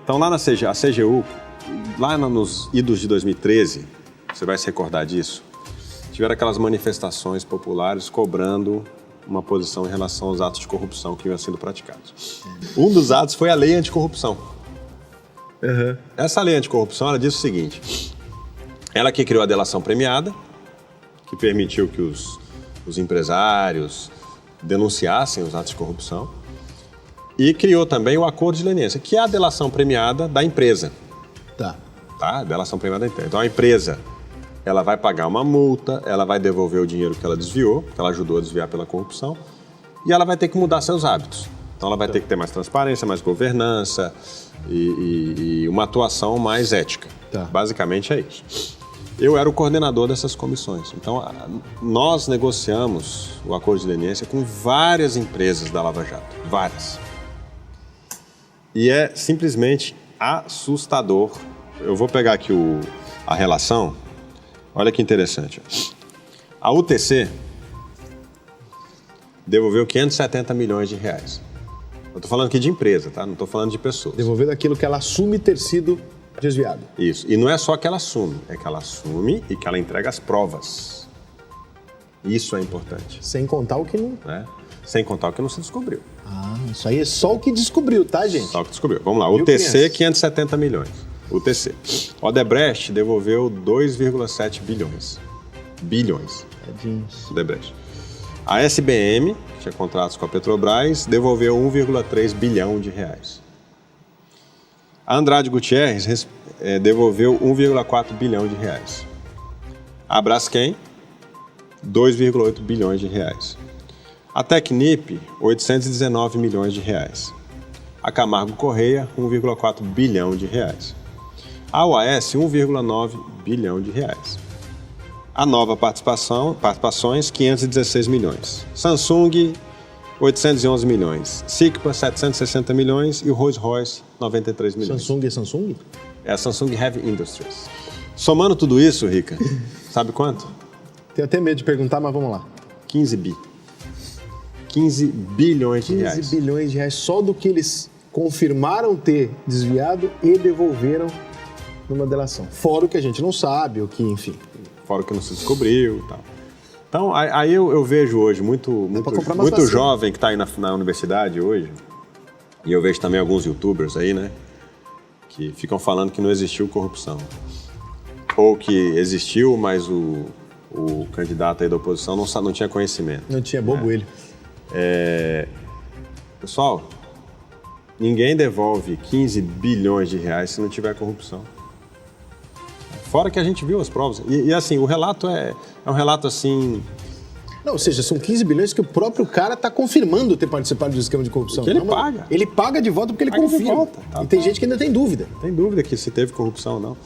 Então, lá na a CGU, lá nos idos de 2013, você vai se recordar disso, tiveram aquelas manifestações populares cobrando uma posição em relação aos atos de corrupção que iam sendo praticados. Um dos atos foi a lei anticorrupção. Uhum. Essa lei anticorrupção, ela diz o seguinte, ela que criou a delação premiada, que permitiu que os empresários denunciassem os atos de corrupção, e criou também o acordo de leniência, que é a delação premiada da empresa. Tá? Delação premiada da empresa. Então, a empresa, ela vai pagar uma multa, ela vai devolver o dinheiro que ela desviou, que ela ajudou a desviar pela corrupção, e ela vai ter que mudar seus hábitos. Então, ela vai ter que ter mais transparência, mais governança e uma atuação mais ética. Basicamente é isso. Eu era o coordenador dessas comissões. Então, nós negociamos o acordo de leniência com várias empresas da Lava Jato. Várias. E é simplesmente assustador. Eu vou pegar aqui a relação. Olha que interessante. A UTC devolveu 570 milhões de reais. Eu estou falando aqui de empresa, tá? Não estou falando de pessoas. Devolver daquilo que ela assume ter sido desviado. Isso. E não é só que ela assume, é que ela assume e que ela entrega as provas. Isso é importante. Sem contar o que não... Sem contar o que não se descobriu. Isso aí é só o que descobriu, tá, gente? Só o que descobriu. Vamos lá. UTC, 570 milhões. UTC. Odebrecht devolveu 2,7 bilhões. Bilhões. Tadinhos. Odebrecht. A SBM, que tinha contratos com a Petrobras, devolveu 1,3 bilhão de reais. A Andrade Gutierrez devolveu 1,4 bilhão de reais. A Braskem, 2,8 bilhões de reais. A Tecnip, 819 milhões de reais. A Camargo Correia, 1,4 bilhão de reais. A OAS, 1,9 bilhão de reais. A Nova Participações, 516 milhões. Samsung, 811 milhões. Sicpa, 760 milhões. E o Rolls-Royce, 93 milhões. Samsung é Samsung? É a Samsung Heavy Industries. Somando tudo isso, Rica, sabe quanto? Tenho até medo de perguntar, mas vamos lá. 15 bi. 15 bilhões de reais. 15 bilhões de reais só do que eles confirmaram ter desviado e devolveram numa delação. Fora o que a gente não sabe, o que, enfim. Fora o que não se descobriu e tal. Então, aí eu vejo hoje muito jovem que está aí na universidade hoje, e eu vejo também alguns youtubers aí, né, que ficam falando que não existiu corrupção. Ou que existiu, mas o candidato aí da oposição não tinha conhecimento. Não tinha bobo ele. Pessoal, ninguém devolve 15 bilhões de reais se não tiver corrupção. Fora que a gente viu as provas. E assim, o relato é um relato assim... Não, ou seja, são 15 bilhões que o próprio cara está confirmando ter participado do esquema de corrupção. Que ele paga. Ele paga de volta porque ele confirma. E tem gente que ainda tem dúvida. Tem dúvida que se teve corrupção ou não.